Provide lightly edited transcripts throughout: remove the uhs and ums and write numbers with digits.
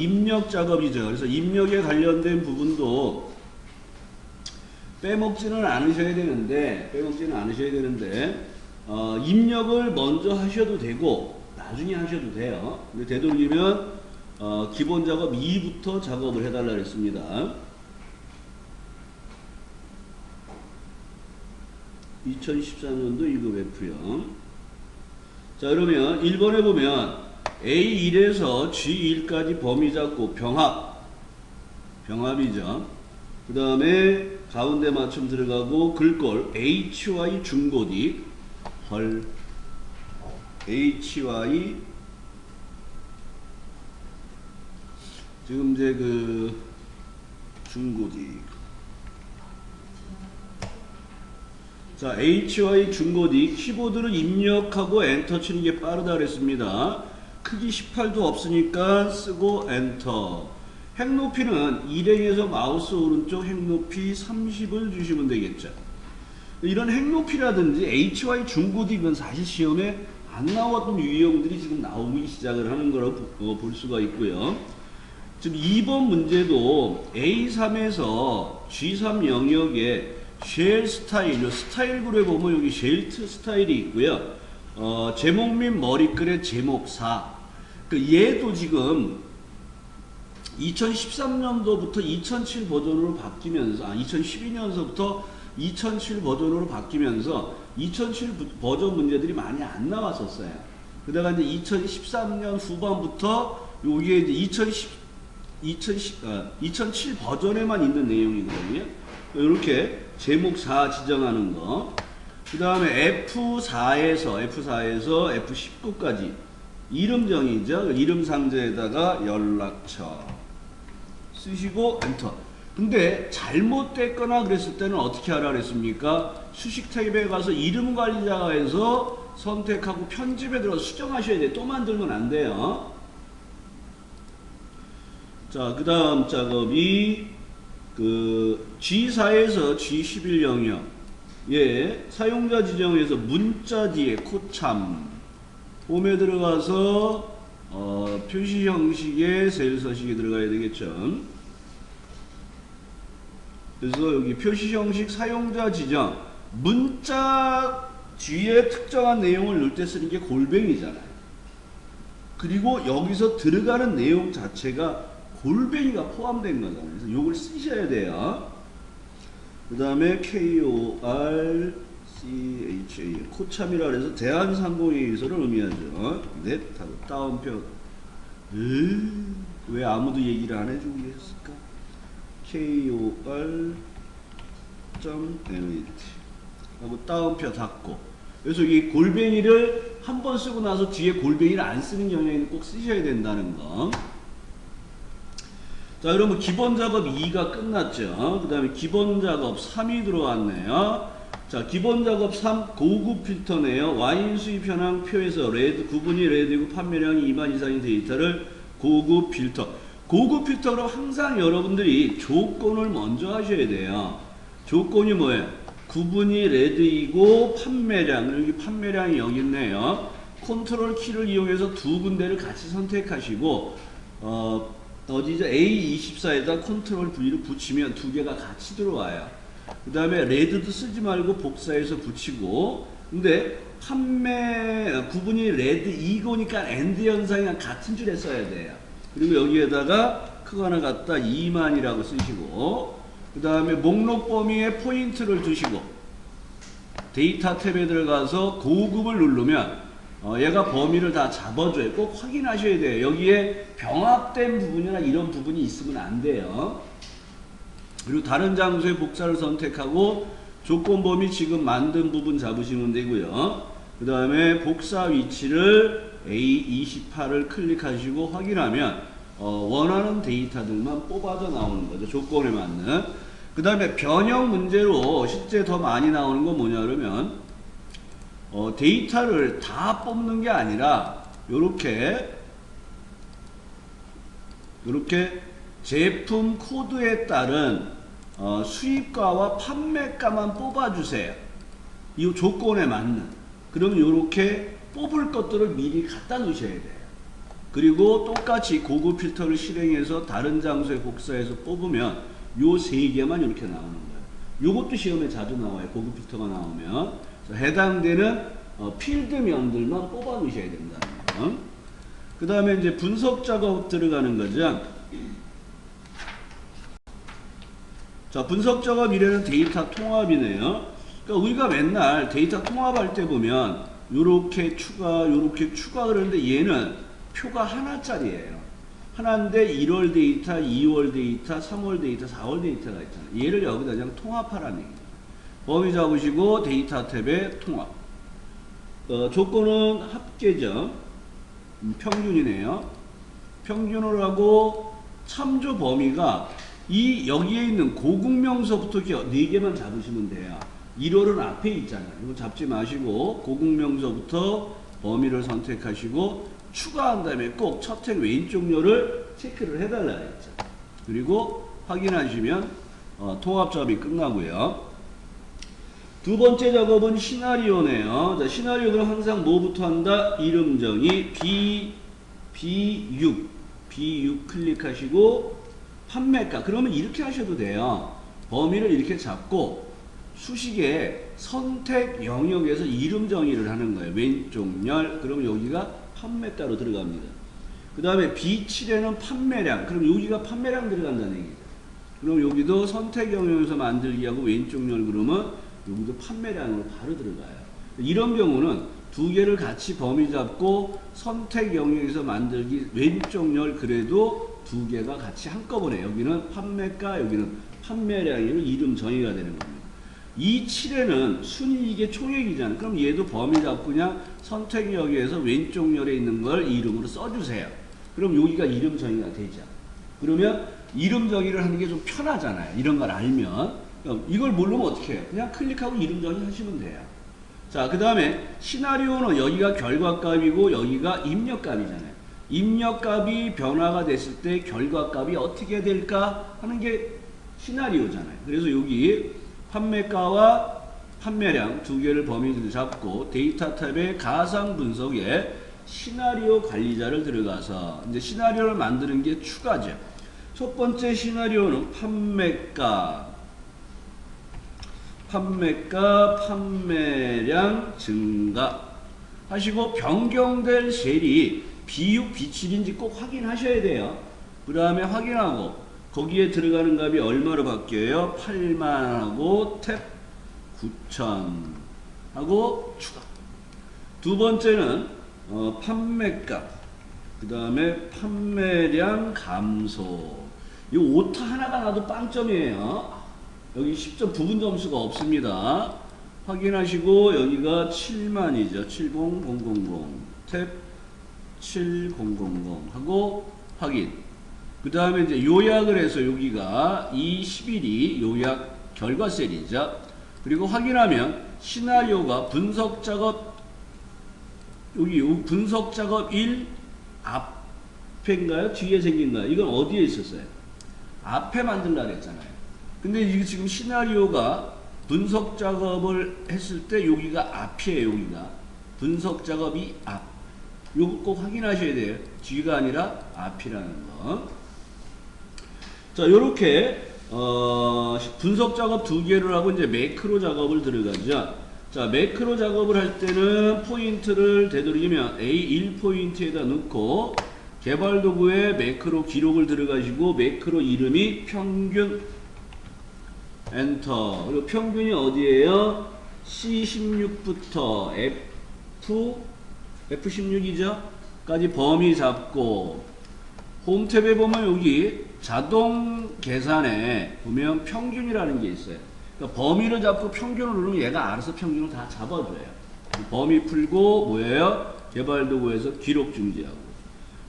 입력 작업이죠. 그래서 입력에 관련된 부분도 빼먹지는 않으셔야 되는데, 입력을 먼저 하셔도 되고 나중에 하셔도 돼요. 근데 되도록이면 기본 작업 2부터 작업을 해달라 그랬습니다. 2014년도 2급 F형. 자, 그러면 1번에 보면 A1에서 G1까지 범위 잡고 병합이죠. 그 다음에 가운데 맞춤 들어가고 글꼴 HY 중고딕 헐 HY 지금 이제 그 중고딕. 자, HY 중고딕 키보드를 입력하고 엔터 치는 게 빠르다 그랬습니다. 크기 18도 없으니까 쓰고 엔터. 핵높이는 일행에서 마우스 오른쪽 핵높이 30을 주시면 되겠죠. 이런 핵높이라든지 HY 중고딕은 사실 시험에 안 나왔던 유형들이 지금 나오기 시작을 하는 거라고 볼 수가 있고요. 지금 2번 문제도 A3에서 G3 영역에 쉘 스타일, 스타일 그룹에 보면 여기 쉘트 스타일이 있고요. 제목 및 머리글의 제목 4. 얘도 지금 2013년도부터 2007 버전으로 바뀌면서, 2012년서부터 2007 버전으로 바뀌면서 2007 버전 문제들이 많이 안 나왔었어요. 그다가 이제 2013년 후반부터 요게 이제 2007 버전에만 있는 내용이거든요. 이렇게 제목 4 지정하는 거. 그 다음에 F4에서 F19까지 이름정의죠. 이름 상자에다가 연락처 쓰시고 엔터. 근데 잘못됐거나 그랬을 때는 어떻게 하라 그랬습니까? 수식 탭에 가서 이름 관리자에서 선택하고 편집에 들어가서 수정하셔야 돼요. 또 만들면 안 돼요. 자, 그 다음 작업이 G4에서 G11 영역. 예, 사용자 지정에서 문자 뒤에 코참. 홈에 들어가서 표시 형식의 셀 서식이 들어가야 되겠죠. 그래서 여기 표시 형식 사용자 지정. 문자 뒤에 특정한 내용을 넣을 때 쓰는 게 골뱅이잖아요. 그리고 여기서 들어가는 내용 자체가 골뱅이가 포함된 거잖아요. 그래서 이걸 쓰셔야 돼요. 그 다음에 KORCHA 코참이라 그래서 대한상공회의소를 의미하죠. 넷 하고 다운표. 왜 아무도 얘기를 안 해주고 계셨을까? KOR.net 하고 다운표 닫고. 그래서 이 골뱅이를 한 번 쓰고 나서 뒤에 골뱅이를 안 쓰는 경우에는 꼭 쓰셔야 된다는 거. 자, 그러면 기본 작업 2가 끝났죠. 그 다음에 기본 작업 3이 들어왔네요. 자, 기본 작업 3 고급 필터네요. 와인 수입 현황 표에서 레드, 구분이 레드이고 판매량이 2만 이상인 데이터를 고급 필터. 고급 필터로 항상 여러분들이 조건을 먼저 하셔야 돼요. 조건이 뭐예요? 구분이 레드이고 판매량, 여기 판매량이 여기 있네요. 컨트롤 키를 이용해서 두 군데를 같이 선택하시고 어디죠? A24에다 컨트롤 V를 붙이면 두 개가 같이 들어와요. 그 다음에 레드도 쓰지 말고 복사해서 붙이고. 근데 구분이 레드 이거니까 엔드 현상이랑 같은 줄에 써야 돼요. 그리고 여기에다가 크거나 같다 2만이라고 쓰시고. 그 다음에 목록 범위에 포인트를 두시고 데이터 탭에 들어가서 고급을 누르면 얘가 범위를 다 잡아줘요. 꼭 확인하셔야 돼요. 여기에 병합된 부분이나 이런 부분이 있으면 안 돼요. 그리고 다른 장소에 복사를 선택하고 조건 범위 지금 만든 부분 잡으시면 되고요. 그 다음에 복사 위치를 A28을 클릭하시고 확인하면 원하는 데이터들만 뽑아져 나오는 거죠. 조건에 맞는. 그 다음에 변형 문제로 실제 더 많이 나오는 건 뭐냐 그러면 데이터를 다 뽑는 게 아니라 요렇게 제품 코드에 따른 수입가와 판매가만 뽑아주세요. 이 조건에 맞는. 그러면 요렇게 뽑을 것들을 미리 갖다 놓으셔야 돼요. 그리고 똑같이 고급 필터를 실행해서 다른 장소에 복사해서 뽑으면 요 세 개만 이렇게 나오는 거예요. 요것도 시험에 자주 나와요. 고급 필터가 나오면. 그래서 해당되는 필드면들만 뽑아 놓으셔야 된다는 거예요. 그 다음에 이제 분석 작업 들어가는 거죠. 자, 분석 작업 이래는 데이터 통합이네요. 그러니까 우리가 맨날 데이터 통합할 때 보면 요렇게 추가, 요렇게 추가 그러는데 얘는 표가 하나짜리예요. 하나인데 1월 데이터, 2월 데이터, 3월 데이터, 4월 데이터가 있잖아요. 얘를 여기다 그냥 통합하라는 얘기죠. 범위 잡으시고 데이터 탭에 통합. 조건은 합계점, 평균이네요. 평균을 하고 참조 범위가 이 여기에 있는 고국명서부터 이렇게 4개만 잡으시면 돼요. 1월은 앞에 있잖아요. 이거 잡지 마시고 고국명서부터 범위를 선택하시고 추가한 다음에 꼭 첫 행 왼쪽 료를 체크를 해달라 했죠. 그리고 확인하시면 통합 작업이 끝나고요. 두 번째 작업은 시나리오네요. 자, 시나리오는 항상 뭐부터 한다? 이름 정의 B6 클릭하시고 판매가. 그러면 이렇게 하셔도 돼요. 범위를 이렇게 잡고 수식의 선택 영역에서 이름 정의를 하는 거예요. 왼쪽 열. 그러면 여기가 판매가로 들어갑니다. 그 다음에 B7에는 판매량. 그럼 여기가 판매량 들어간다는 얘기죠. 그럼 여기도 선택 영역에서 만들기 하고 왼쪽 열 그러면 여기도 판매량으로 바로 들어가요. 이런 경우는 두 개를 같이 범위 잡고 선택 영역에서 만들기 왼쪽 열 그래도 두 개가 같이 한꺼번에 여기는 판매가 여기는 판매량으로 이름 정의가 되는 겁니다. 이 7에는 순이익의 총액이잖아요. 그럼 얘도 범위 잡고 그냥 선택 영역에서 왼쪽 열에 있는 걸 이름으로 써주세요. 그럼 여기가 이름 정의가 되죠. 그러면 이름 정의를 하는 게 좀 편하잖아요. 이런 걸 알면. 이걸 모르면 어떻게 해요? 그냥 클릭하고 이름 정의 하시면 돼요. 자, 그 다음에 시나리오는 여기가 결과값이고 여기가 입력값이잖아요. 입력값이 변화가 됐을 때 결과값이 어떻게 될까 하는 게 시나리오잖아요. 그래서 여기 판매가와 판매량 두 개를 범위를 잡고 데이터 탭의 가상 분석에 시나리오 관리자를 들어가서 이제 시나리오를 만드는 게 추가죠. 첫 번째 시나리오는 판매가, 판매량 증가 하시고 변경될 셀이 B6, B7인지 꼭 확인하셔야 돼요. 그 다음에 확인하고 거기에 들어가는 값이 얼마로 바뀌어요? 8만하고 탭 9천 하고 추가. 두 번째는 판매값, 그 다음에 판매량 감소. 이 오타 하나가 나도 빵점이에요. 여기 10점 부분 점수가 없습니다. 확인하시고 여기가 7만이죠. 70000 탭 7000 하고 확인. 그 다음에 이제 요약을 해서 여기가 211이 요약 결과 셀이죠. 그리고 확인하면 시나리오가 분석 작업 여기 분석 작업 1 앞에인가요? 뒤에 생긴가요? 이건 어디에 있었어요? 앞에 만들라 그랬잖아요. 근데 이게 지금 시나리오가 분석 작업을 했을 때 여기가 앞이에요. 여기가 분석 작업이 앞. 요거 꼭 확인하셔야 돼요. 뒤가 아니라 앞이라는 거. 자, 요렇게 분석 작업 두 개를 하고 이제 매크로 작업을 들어가죠. 자, 매크로 작업을 할 때는 포인트를 되도록이면 A1포인트에다 넣고 개발 도구에 매크로 기록을 들어가시고 매크로 이름이 평균 엔터. 그리고 평균이 어디에요? C16부터 F16이죠? 까지 범위 잡고 홈 탭에 보면 여기 자동 계산에 보면 평균이라는 게 있어요. 그러니까 범위를 잡고 평균을 누르면 얘가 알아서 평균을 다 잡아줘요. 범위 풀고 뭐예요? 개발 도구에서 기록 중지하고.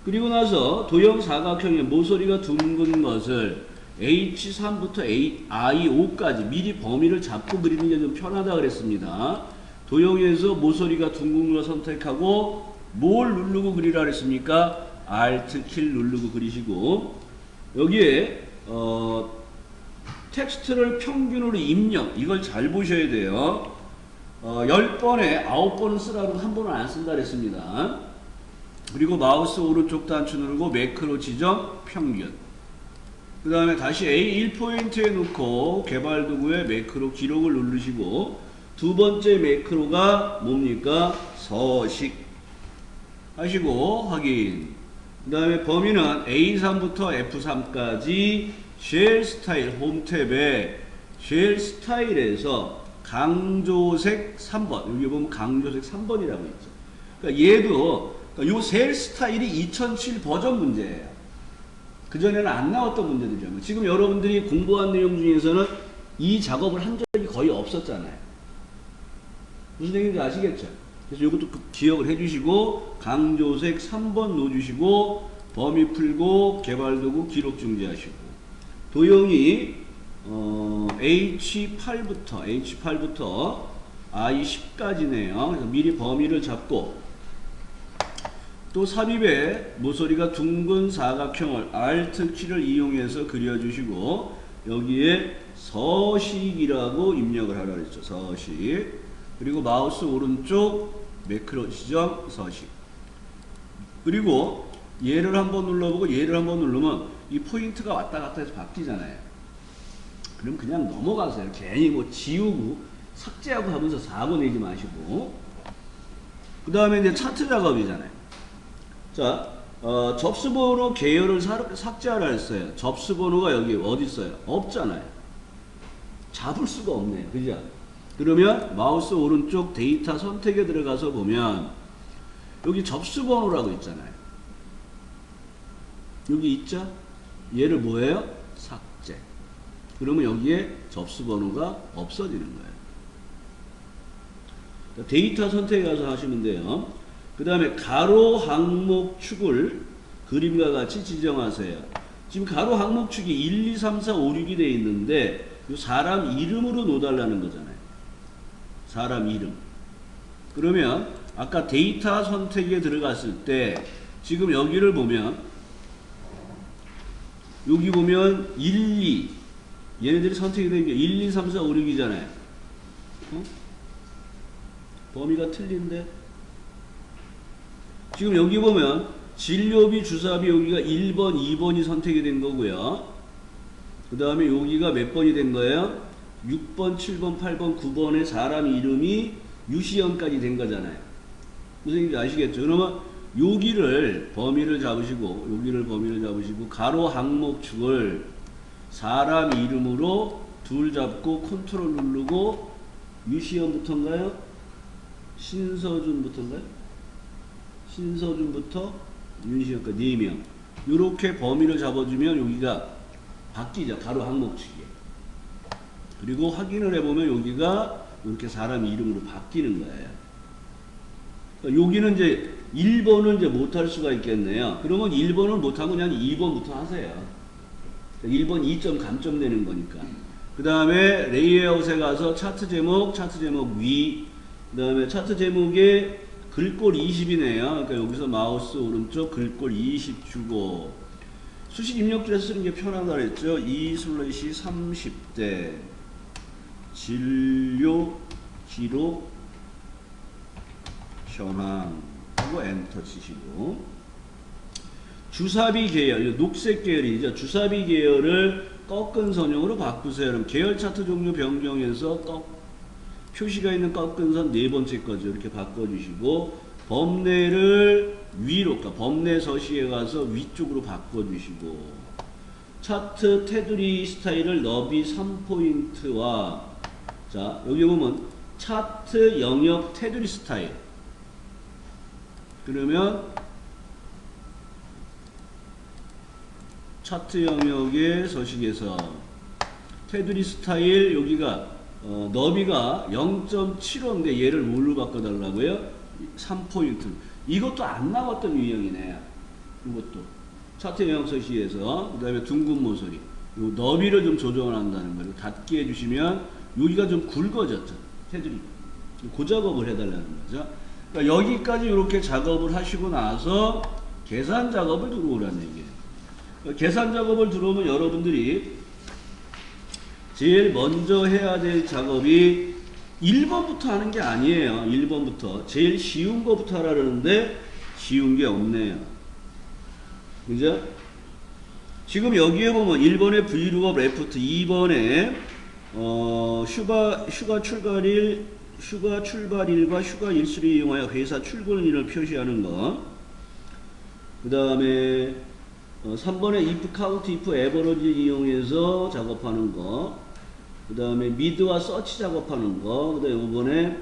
그리고 나서 도형 사각형의 모서리가 둥근 것을 H3부터 I5까지 미리 범위를 잡고 그리는 게 좀 편하다 그랬습니다. 도형에서 모서리가 둥근 걸 선택하고 뭘 누르고 그리라 그랬습니까? Alt 킬 누르고 그리시고 여기에 텍스트를 평균으로 입력 이걸 잘 보셔야 돼요. 10번에 9번은 쓰라고 한 번은 안 쓴다 그랬습니다. 그리고 마우스 오른쪽 단추 누르고 매크로 지정 평균. 그 다음에 다시 A1포인트에 놓고 개발 도구에 매크로 기록을 누르시고 두 번째 매크로가 뭡니까? 서식 하시고 확인. 그 다음에 범위는 A3부터 F3까지 쉘 스타일 홈 탭에 쉘 스타일에서 강조색 3번 여기 보면 강조색 3번이라고 있죠. 그러니까 얘도 요 쉘 스타일이 2007 버전 문제예요. 그전에는 안 나왔던 문제들이잖아요. 지금 여러분들이 공부한 내용 중에서는 이 작업을 한 적이 거의 없었잖아요. 무슨 얘기인지 아시겠죠? 그래서 이것도 기억을 해주시고 강조색 3번 넣어주시고 범위 풀고 개발도구 기록 중지하시고 도형이 H8부터 I10까지네요. 그래서 미리 범위를 잡고 또 삽입에 모서리가 둥근 사각형을 Alt 키를 이용해서 그려주시고 여기에 서식이라고 입력을 하라 그랬죠. 서식. 그리고 마우스 오른쪽 매크로 지정 서식. 그리고 얘를 한번 눌러보고 얘를 한번 누르면 이 포인트가 왔다 갔다 해서 바뀌잖아요. 그럼 그냥 넘어가세요. 괜히 뭐 지우고 삭제하고 하면서 사고 내지 마시고. 그 다음에 이제 차트 작업이잖아요. 자, 접수번호 계열을 삭제하라 했어요. 접수번호가 여기 어디 있어요? 없잖아요. 잡을 수가 없네요. 그죠? 그러면 마우스 오른쪽 데이터 선택에 들어가서 보면 여기 접수번호라고 있잖아요. 여기 있죠? 얘를 뭐예요? 삭제. 그러면 여기에 접수번호가 없어지는 거예요. 데이터 선택에 가서 하시면 돼요. 그 다음에 가로 항목축을 그림과 같이 지정하세요. 지금 가로 항목축이 1, 2, 3, 4, 5, 6이 되어 있는데 이 사람 이름으로 놓아달라는 거잖아요. 사람 이름. 그러면 아까 데이터 선택에 들어갔을 때 지금 여기를 보면 여기 보면 1, 2 얘네들이 선택이 된 게 1, 2, 3, 4, 5, 6이잖아요. 범위가 틀린데 지금 여기 보면 진료비 주사비 여기가 1번 2번이 선택이 된 거고요. 그 다음에 여기가 몇 번이 된 거예요? 6번 7번 8번 9번의 사람 이름이 유시연까지 된 거잖아요. 무슨 얘기인지 아시겠죠? 그러면 여기를 범위를 잡으시고 여기를 범위를 잡으시고 가로 항목축을 사람 이름으로 둘 잡고 컨트롤 누르고 유시연부터인가요? 신서준부터인가요? 신서준부터 윤시연까지 4명 이렇게 범위를 잡아주면 여기가 바뀌죠. 가로 항목축이. 그리고 확인을 해보면 여기가 이렇게 사람 이름으로 바뀌는 거예요. 그러니까 여기는 이제 1번을 이제 못할 수가 있겠네요. 그러면 1번을 못하고 그냥 2번부터 하세요. 1번 2점 감점 내는 거니까. 그 다음에 레이아웃에 가서 차트 제목 위, 그 다음에 차트 제목에 글꼴 20이네요. 그러니까 여기서 마우스 오른쪽 글꼴 20 주고 수식 입력줄에서 쓰는 게 편하다 그랬죠. 2/30대 진료 기록 현황 하고 엔터 치시고 주사비 계열, 녹색 계열이죠. 주사비 계열을 꺾은 선형으로 바꾸세요. 그럼 계열 차트 종류 변경해서 표시가 있는 꺾은 선 네 번째 거죠. 이렇게 바꿔주시고 범례를 위로, 그러니까 범례 서식에 가서 위쪽으로 바꿔주시고 차트 테두리 스타일을 너비 3포인트와 자 여기 보면 차트 영역 테두리 스타일 그러면 차트 영역의 서식에서 테두리 스타일 여기가 너비가 0.75인데 얘를 뭘로 바꿔달라고요? 3포인트. 이것도 안 나왔던 유형이네. 이것도. 차트 영역 서식에서 그 다음에 둥근 모서리. 요 너비를 좀 조정을 한다는 거예요. 닫게 해주시면 여기가 좀 굵어졌죠. 테두리. 그 작업을 해달라는 거죠. 그러니까 여기까지 이렇게 작업을 하시고 나서 계산 작업을 들어오라는 얘기예요. 그러니까 계산 작업을 들어오면 여러분들이 제일 먼저 해야 될 작업이 1번부터 하는 게 아니에요. 1번부터. 제일 쉬운 거부터 하라 그러는데 쉬운 게 없네요. 그죠? 지금 여기에 보면 1번에 vlookup left, 2번에 휴가 출발일과 휴가 일수를 이용하여 회사 출근일을 표시하는 거. 그 다음에 3번에 if count, if average 이용해서 작업하는 거. 그 다음에 mid와 search 작업하는 거. 그 다음에 5번에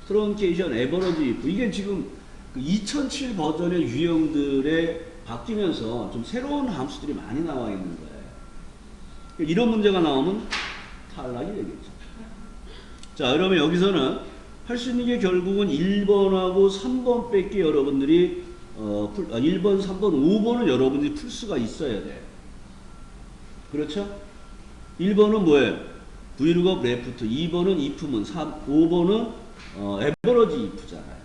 truncation, average if. 이게 지금 그 2007 버전의 유형들에 바뀌면서 좀 새로운 함수들이 많이 나와 있는 거예요. 이런 문제가 나오면 탈락이 되겠죠. 자, 그러면 여기서는 할 수 있는 게 결국은 1번하고 3번 뺄게 여러분들이 1번, 3번, 5번은 여러분들이 풀 수가 있어야 돼요. 그렇죠? 1번은 뭐예요? vlookup left, 2번은 if문, 5번은 average if잖아요.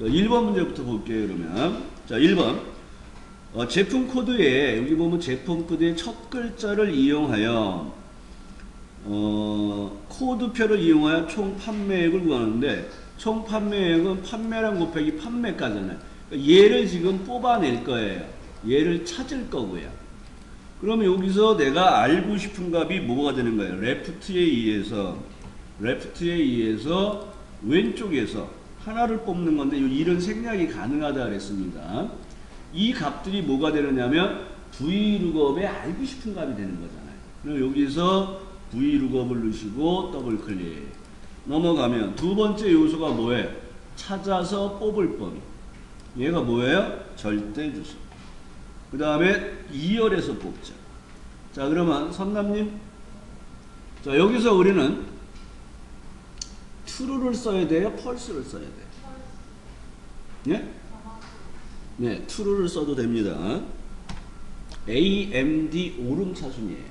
1번 문제부터 볼게요, 그러면. 자, 1번. 제품 코드에, 여기 보면 제품 코드의 첫 글자를 이용하여, 코드표를 이용하여 총 판매액을 구하는데, 총 판매액은 판매량 곱하기 판매가잖아요. 그러니까 얘를 지금 뽑아낼 거예요. 얘를 찾을 거고요. 그러면 여기서 내가 알고 싶은 값이 뭐가 되는 거예요? 레프트에 의해서 왼쪽에서 하나를 뽑는 건데 이런 생략이 가능하다 그랬습니다. 이 값들이 뭐가 되느냐면 vlookup에 알고 싶은 값이 되는 거잖아요. 그럼 여기서 vlookup을 누르시고 더블 클릭 넘어가면 두 번째 요소가 뭐예요? 찾아서 뽑을 범위. 얘가 뭐예요? 절대주수. 그 다음에 2열에서 뽑자. 자, 그러면 선남님, 자, 여기서 우리는 true를 써야 돼요? false를 써야 돼요? 예? 네, true를 써도 됩니다. AMD 오름차순이에요.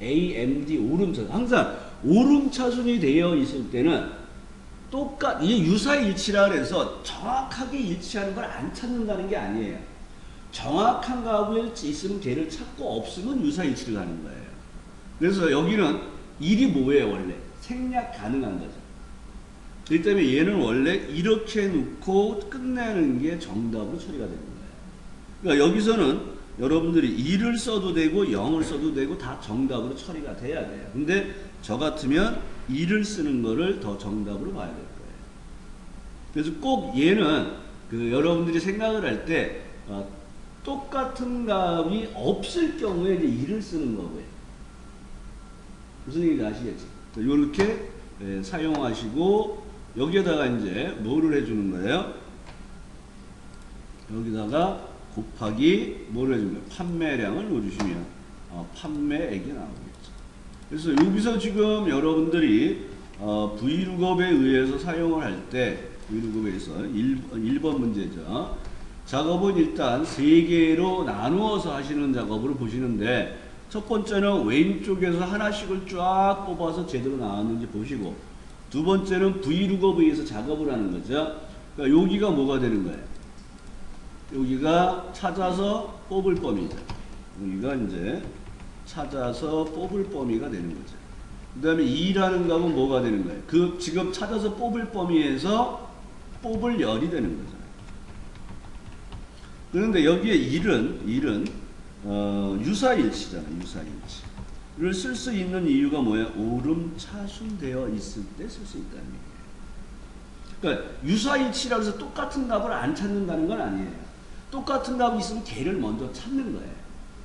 AMD 오름차순. 항상 오름차순이 되어 있을 때는 이게 유사일치라 그래서 정확하게 일치하는 걸 안 찾는다는 게 아니에요. 정확한 값이 있으면 걔를 찾고 없으면 유사일치를 가는 거예요. 그래서 여기는 1이 뭐예요, 원래? 생략 가능한 거죠. 그렇기 때문에 얘는 원래 이렇게 놓고 끝내는 게 정답으로 처리가 되는 거예요. 그러니까 여기서는 여러분들이 1을 써도 되고 0을 써도 되고 다 정답으로 처리가 돼야 돼요. 근데 저 같으면 1을 쓰는 거를 더 정답으로 봐야 될 거예요. 그래서 꼭 얘는 여러분들이 생각을 할 때 똑같은 값이 없을 경우에 이제 1을 쓰는 거고요. 무슨 얘기인지 아시겠죠? 이렇게 사용하시고 여기에다가 이제 뭐를 해주는 거예요? 여기다가 곱하기 뭐를 해주는 거예요? 판매량을 넣어주시면 판매액이 나오겠죠. 그래서 여기서 지금 여러분들이 vlookup에 의해서 사용을 할 때 vlookup에 의해서 1번 문제죠. 작업은 일단 3개로 나누어서 하시는 작업으로 보시는데 첫 번째는 왼쪽에서 하나씩을 쫙 뽑아서 제대로 나왔는지 보시고 두 번째는 vlookup에 의해서 작업을 하는 거죠. 그러니까 여기가 뭐가 되는 거예요? 여기가 찾아서 뽑을 범위죠. 여기가 이제 찾아서 뽑을 범위가 되는 거죠. 그 다음에 2라는 값은 뭐가 되는 거예요? 지금 찾아서 뽑을 범위에서 뽑을 열이 되는 거잖아요. 그런데 여기에 1은 유사일치잖아요. 유사일치를 쓸 수 있는 이유가 뭐예요? 오름차순되어 있을 때 쓸 수 있다는 얘기예요. 그러니까 유사일치라고 해서 똑같은 값을 안 찾는다는 건 아니에요. 똑같은 값이 있으면 걔를 먼저 찾는 거예요.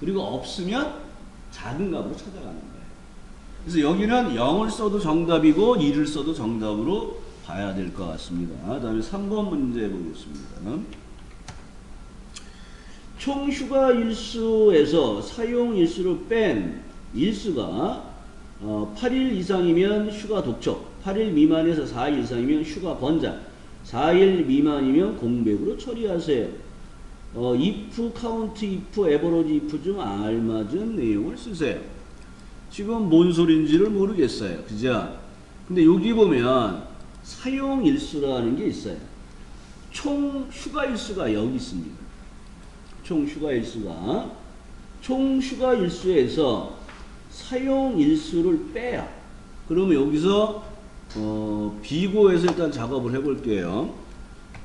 그리고 없으면 작은 값으로 찾아가는 거예요. 그래서 여기는 0을 써도 정답이고 2를 써도 정답으로 봐야 될 것 같습니다. 그 다음에 3번 문제 보겠습니다. 총 휴가 일수에서 사용 일수를 뺀 일수가 8일 이상이면 휴가 독촉, 8일 미만에서 4일 이상이면 휴가 번장, 4일 미만이면 공백으로 처리하세요. if, count, if, average, if 중 알맞은 내용을 쓰세요. 지금 뭔 소린지를 모르겠어요. 그죠? 근데 여기 보면 사용 일수라는 게 있어요. 총 휴가 일수가 여기 있습니다. 총 휴가 일수에서 사용 일수를 빼요. 그러면 여기서 비고에서 일단 작업을 해볼게요.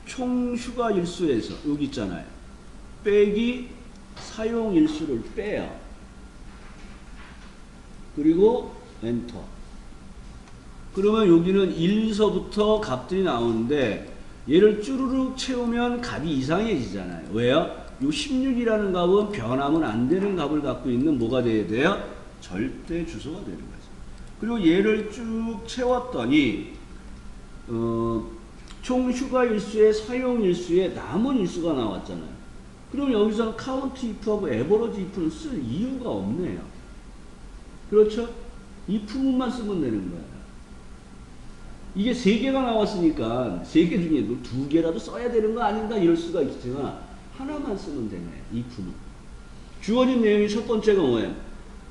총 휴가 일수에서 여기 있잖아요. 빼기 사용 일수를 빼요. 그리고 엔터. 그러면 여기는 1서부터 값들이 나오는데 얘를 쭈루룩 채우면 값이 이상해지잖아요. 왜요? 요 16이라는 값은 변하면 안 되는 값을 갖고 있는 뭐가 돼야 돼요? 절대 주소가 되는 거죠. 그리고 얘를 쭉 채웠더니 총 휴가 일수에 사용 일수에 남은 일수가 나왔잖아요. 그럼 여기서는 카운트 if하고 에버러지 if는 쓸 이유가 없네요. 그렇죠? if문만 쓰면 되는 거예요. 이게 3개가 나왔으니까 3개 중에도 2개라도 써야 되는 거 아닌가 이럴 수가 있지만 하나만 쓰면 되네. if는. 주어진 내용이 첫 번째가 뭐예요?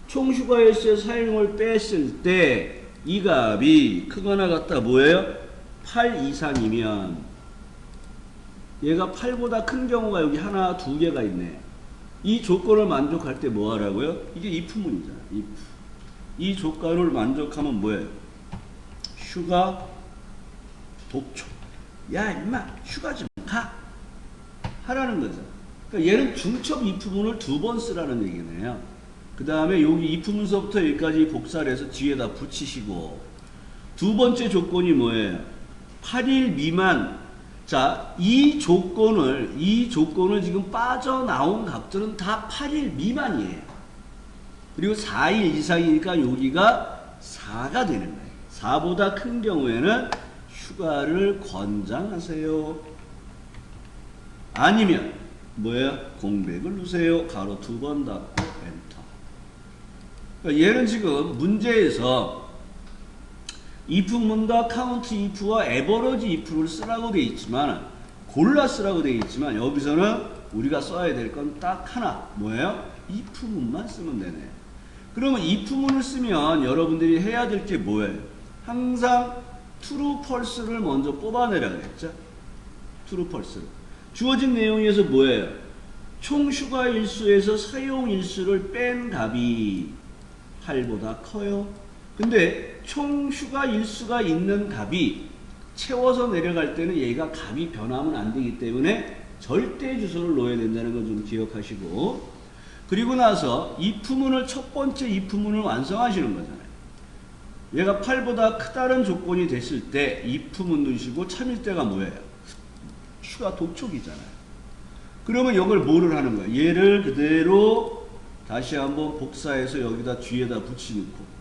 총 휴가 일수의 사용을 뺐을 때 이 값이 크거나 같다 뭐예요? 8 이상이면 얘가 8보다 큰 경우가 여기 하나, 2개가 있네. 이 조건을 만족할 때 뭐 하라고요? 이게 if문이잖아. if. 이 조건을 만족하면 뭐예요? 휴가 독촉. 야 임마 휴가 좀 가. 하라는 거죠. 그러니까 얘는 중첩 if문을 2번 쓰라는 얘기네요. 그 다음에 여기 if문서부터 여기까지 복사를 해서 뒤에다 붙이시고 두 번째 조건이 뭐예요? 8일 미만. 자, 이 조건을 지금 빠져나온 값들은 다 8일 미만이에요. 그리고 4일 이상이니까 여기가 4가 되는 거예요. 4보다 큰 경우에는 휴가를 권장하세요. 아니면 뭐예요? 공백을 넣으세요. 가로 2번 닫고 엔터. 그러니까 얘는 지금 문제에서 if문과 count if와 average if를 쓰라고 되어 있지만 골라 쓰라고 되어 있지만 여기서는 우리가 써야 될 건 딱 하나. 뭐예요? if문만 쓰면 되네. 그러면 if문을 쓰면 여러분들이 해야 될 게 뭐예요? 항상 true, false를 먼저 뽑아내라 그랬죠? true, false를. 주어진 내용에서 뭐예요? 총 휴가 일수에서 사용 일수를 뺀 값이 8보다 커요. 근데 총 휴가 일수가 있는 값이 채워서 내려갈 때는 얘가 값이 변하면 안 되기 때문에 절대 주소를 넣어야 된다는 걸 좀 기억하시고, 그리고 나서 if문을 첫 번째 if문을 완성하시는 거잖아요. 얘가 8보다 크다는 조건이 됐을 때 if문 넣으시고 참일 때가 뭐예요? 휴가 독촉이잖아요. 그러면 이걸 뭐를 하는 거예요? 얘를 그대로 다시 한번 복사해서 여기다 뒤에다 붙여놓고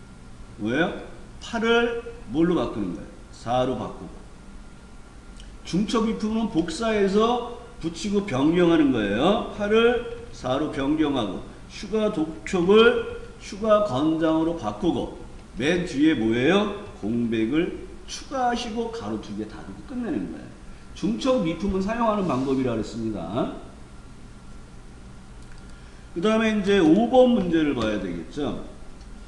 뭐예요? 8을 뭘로 바꾸는 거예요? 4로 바꾸고. 중첩 if문은 복사해서 붙이고 변경하는 거예요. 8을 4로 변경하고 휴가 독촉을 휴가 권장으로 바꾸고 맨 뒤에 뭐예요? 공백을 추가하시고 가로 2개 닫고 끝내는 거예요. 중첩 if문 사용하는 방법이라 그랬습니다. 그 다음에 이제 5번 문제를 봐야 되겠죠.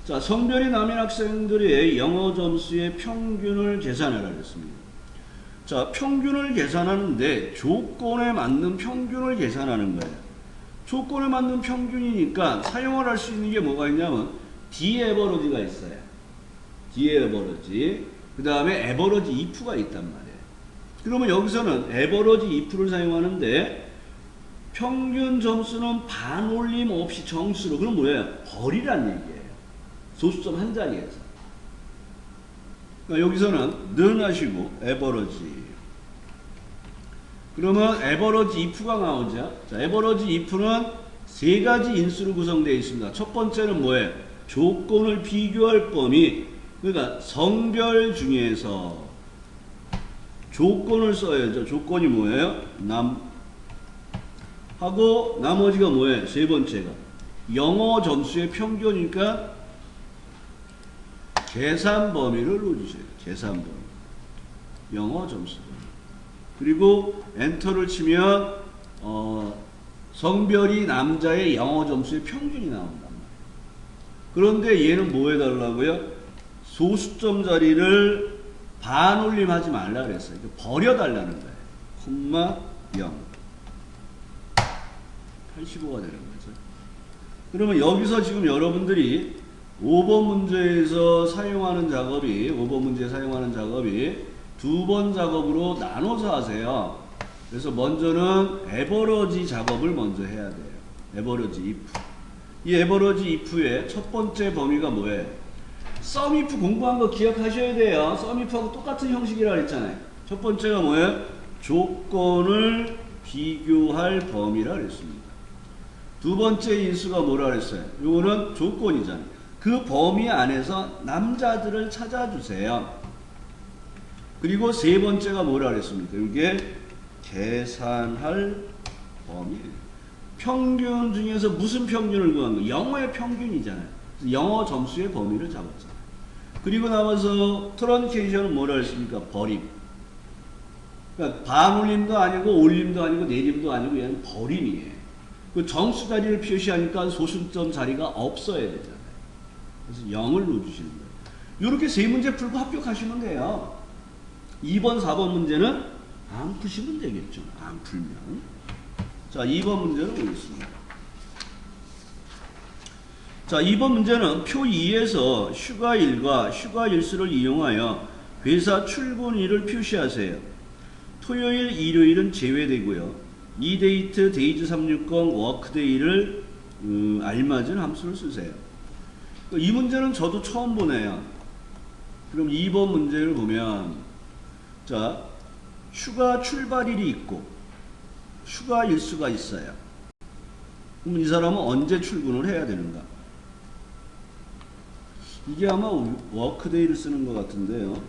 자, 성별이 남인 학생들의 영어 점수의 평균을 계산하라 그랬습니다. 자, 평균을 계산하는데 조건에 맞는 평균을 계산하는 거예요. 조건에 맞는 평균이니까 사용을 할 수 있는 게 뭐가 있냐면 D-에버러지가 있어요. D-에버러지. 그 다음에 에버러지 if가 있단 말이에요. 그러면 여기서는 에버러지 if를 사용하는데 평균 점수는 반올림 없이 정수로. 그럼 뭐예요? 벌이란 얘기예요. 소수점 한 자리에서. 그러니까 여기서는 는 하시고 에버러지. 그러면 에버러지 if가 나오죠. 자, 에버러지 if는 3가지 인수로 구성되어 있습니다. 첫 번째는 뭐예요? 조건을 비교할 범위. 그러니까 성별 중에서 조건을 써야죠. 조건이 뭐예요? 하고 나머지가 뭐예요? 세 번째가 영어 점수의 평균이니까 계산 범위를 넣어주세요. 계산 범위. 영어 점수. 그리고 엔터를 치면 성별이 남자의 영어 점수의 평균이 나온단 말이에요. 그런데 얘는 뭐 해달라고요? 소수점 자리를 반올림하지 말라 그랬어요. 버려달라는 거예요. 콤마 0. 85가 되는 거죠. 그러면 여기서 지금 여러분들이 5번 문제에서 사용하는 작업이 2번 작업으로 나눠서 하세요. 그래서 먼저는 에버러지 작업을 먼저 해야 돼요. 에버러지 if. 이 에버러지 if의 첫 번째 범위가 뭐예요? sum if 공부한 거 기억하셔야 돼요. sum if하고 똑같은 형식이라 그랬잖아요. 첫 번째가 뭐예요? 조건을 비교할 범위라 그랬습니다. 두 번째 인수가 뭐라 그랬어요? 요거는 조건이잖아요. 그 범위 안에서 남자들을 찾아주세요. 그리고 세 번째가 뭐라 그랬습니까? 이게 계산할 범위예요. 평균 중에서 무슨 평균을 구한 거? 영어의 평균이잖아요. 영어 점수의 범위를 잡았잖아요. 그리고 나머서 트런케이션은 뭐라 했습니까? 버림. 그러니까 반올림도 아니고 올림도 아니고 내림도 아니고 얘는 버림이에요. 그 정수 자리를 표시하니까 소수점 자리가 없어야 되잖아요. 그래서 0을 넣어주시는 거예요. 이렇게 세 문제 풀고 합격하시면 돼요. 2번, 4번 문제는 안 푸시면 되겠죠. 안 풀면. 자, 2번 문제는 보겠습니다. 자, 2번 문제는 표 2에서 휴가일과 휴가일수를 이용하여 회사 출근일을 표시하세요. 토요일, 일요일은 제외되고요. 이 데이트, 데이즈 360, 워크데이를 알맞은 함수를 쓰세요. 이 문제는 저도 처음 보네요. 그럼 2번 문제를 보면 자, 휴가 출발일이 있고 휴가 일수가 있어요. 그럼 이 사람은 언제 출근을 해야 되는가? 이게 아마 워크데이를 쓰는 것 같은데요.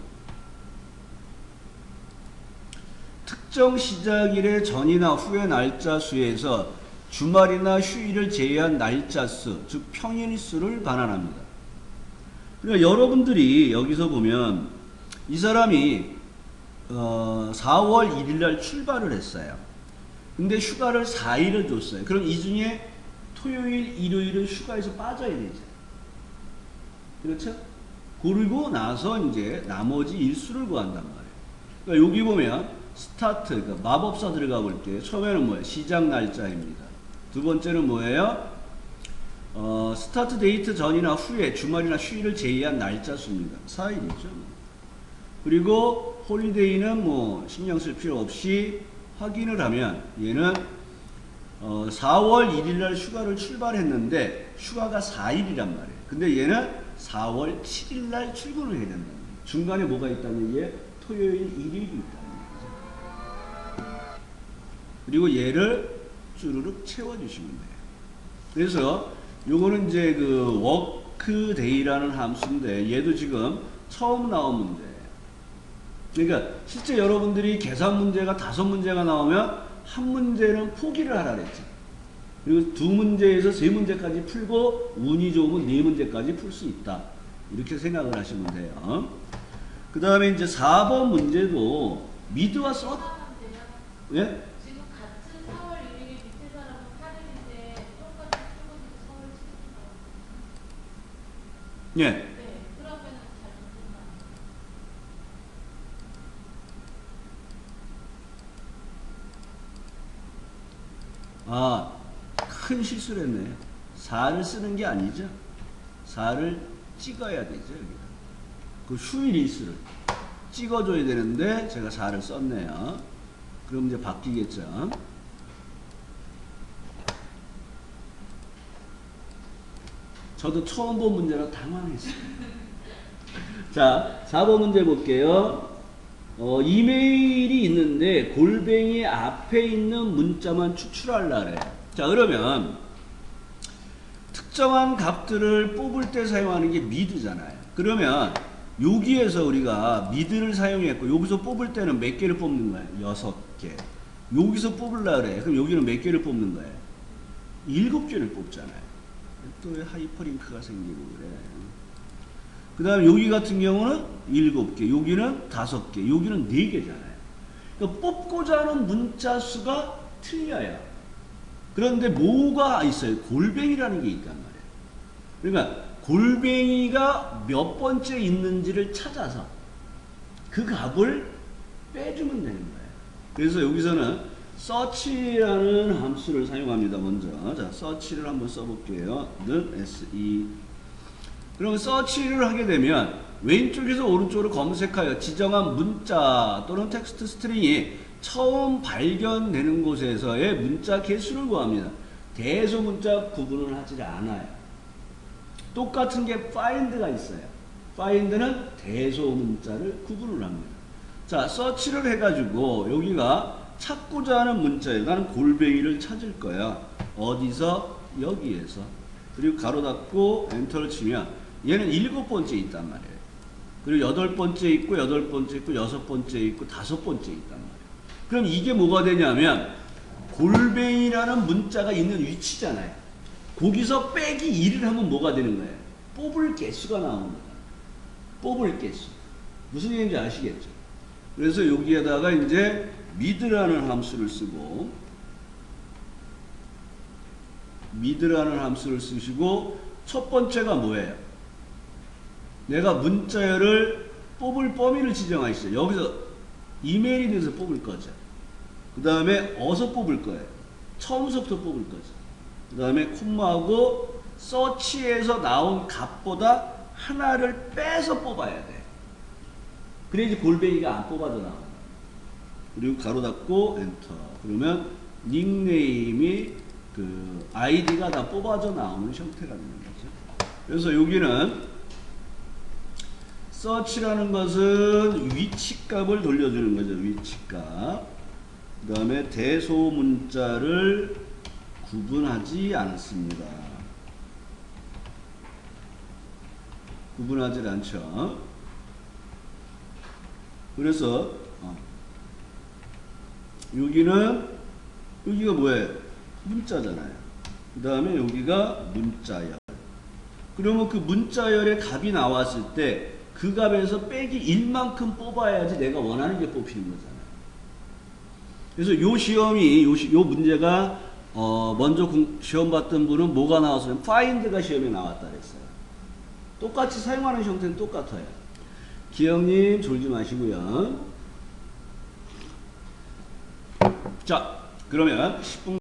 특정 시작일의 전이나 후의 날짜 수에서 주말이나 휴일을 제외한 날짜 수, 즉 평일 수를 반환합니다. 그러니까 여러분들이 여기서 보면 이 사람이 4월 1일 날 출발을 했어요. 근데 휴가를 4일을 줬어요. 그럼 이 중에 토요일, 일요일은 휴가에서 빠져야 되죠. 그렇죠? 그리고 나서 이제 나머지 일수를 구한단 말이에요. 그러니까 여기 보면 스타트, 그러니까 마법사 들어가 볼게요. 처음에는 뭐예요? 시작 날짜입니다. 두 번째는 뭐예요? 스타트 데이트 전이나 후에 주말이나 휴일을 제외한 날짜 수입니다. 4일이죠. 그리고 홀리데이는 뭐 신경 쓸 필요 없이 확인을 하면 얘는 4월 1일 날 휴가를 출발했는데 휴가가 4일이란 말이에요. 근데 얘는 4월 7일 날 출근을 해야 된다는 거예요. 중간에 뭐가 있다는 얘기예요? 토요일, 일요일이 있다는 얘기죠. 그리고 얘를 쭈르륵 채워주시면 돼요. 그래서 요거는 이제 그 워크데이라는 함수인데 얘도 지금 처음 나온 문제예요. 그러니까 실제 여러분들이 계산 문제가 5문제가 나오면 한 문제는 포기를 하라 그랬죠. 그리고 2문제에서 3문제까지 풀고 운이 좋으면 4문제까지 풀 수 있다. 이렇게 생각을 하시면 돼요. 그 다음에 이제 4번 문제도 미드와 서 예? 지금 같은 4월 1일이 밑에 사람은 8일인데 똑같은 출근이 4월 7일. 예. 네, 그러면은 아, 큰 실수를 했네요. 4를 쓰는 게 아니죠. 4를 찍어야 되죠. 여기다. 그 휴일 일수를 찍어줘야 되는데 제가 4를 썼네요. 그럼 이제 바뀌겠죠. 저도 처음 본 문제라 당황했어요. 자, 4번 문제 볼게요. 이메일이 있는데 골뱅이 앞에 있는 문자만 추출하려고 해요. 자, 그러면 특정한 값들을 뽑을 때 사용하는 게 미드잖아요. 그러면 여기에서 우리가 미드를 사용했고 여기서 뽑을 때는 몇 개를 뽑는 거예요? 6개. 여기서 뽑으려고 그래. 그럼 여기는 몇 개를 뽑는 거예요? 7개를 뽑잖아요. 또 왜 하이퍼링크가 생기고 그래. 그 다음에 여기 같은 경우는 7개, 여기는 5개, 여기는 4개잖아요. 그러니까 뽑고자 하는 문자 수가 틀려요. 그런데 뭐가 있어요? 골뱅이라는 게 있단 말이에요. 그러니까 골뱅이가 몇 번째 있는지를 찾아서 그 값을 빼주면 되는 거예요. 그래서 여기서는 search라는 함수를 사용합니다. 먼저 자, search를 한번 써볼게요. SE. 그럼 search를 하게 되면 왼쪽에서 오른쪽으로 검색하여 지정한 문자 또는 텍스트 스트링이 처음 발견되는 곳에서의 문자 개수를 구합니다. 대소 문자 구분을 하지 않아요. 똑같은 게 find가 있어요. find는 대소 문자를 구분을 합니다. 자, 서치를 해가지고 여기가 찾고자 하는 문자예요. 나는 골뱅이를 찾을 거야. 어디서? 여기에서. 그리고 가로 닫고 엔터를 치면 얘는 7번째 있단 말이에요. 그리고 8번째 있고 8번째 있고 6번째 있고 5번째 있단 말이에요. 그럼 이게 뭐가 되냐면 골뱅이라는 문자가 있는 위치잖아요. 거기서 빼기 1을 하면 뭐가 되는 거예요? 뽑을 개수가 나옵니다. 뽑을 개수. 무슨 얘기인지 아시겠죠? 그래서 여기에다가 이제 mid라는 함수를 쓰고 mid라는 함수를 쓰시고 첫 번째가 뭐예요? 내가 문자열을 뽑을 범위를 지정하시죠. 여기서 이메일에 대해서 뽑을 거죠. 그 다음에 어서 뽑을 거예요. 처음부터 뽑을 거죠. 그 다음에 콤마하고 서치에서 나온 값보다 하나를 빼서 뽑아야 돼. 그래야지 골뱅이가 안 뽑아져 나옵니다. 그리고 가로 닫고 엔터. 그러면 닉네임이 그 아이디가 다 뽑아져 나오는 형태가 되는 거죠. 그래서 여기는 서치라는 것은 위치값을 돌려주는 거죠. 위치값. 그 다음에 대소문자를 구분하지 않습니다. 구분하지 않죠. 그래서 여기가 뭐예요? 문자잖아요. 그 다음에 여기가 문자열. 그러면 그 문자열의 값이 나왔을 때 그 값에서 빼기 1만큼 뽑아야지 내가 원하는 게 뽑히는 거잖아요. 그래서 요 시험이 요 문제가 먼저 시험 봤던 분은 뭐가 나왔어요? find가 시험에 나왔다 그랬어요. 똑같이 사용하는 형태는 똑같아요. 기영님 졸지 마시고요. 자, 그러면 10분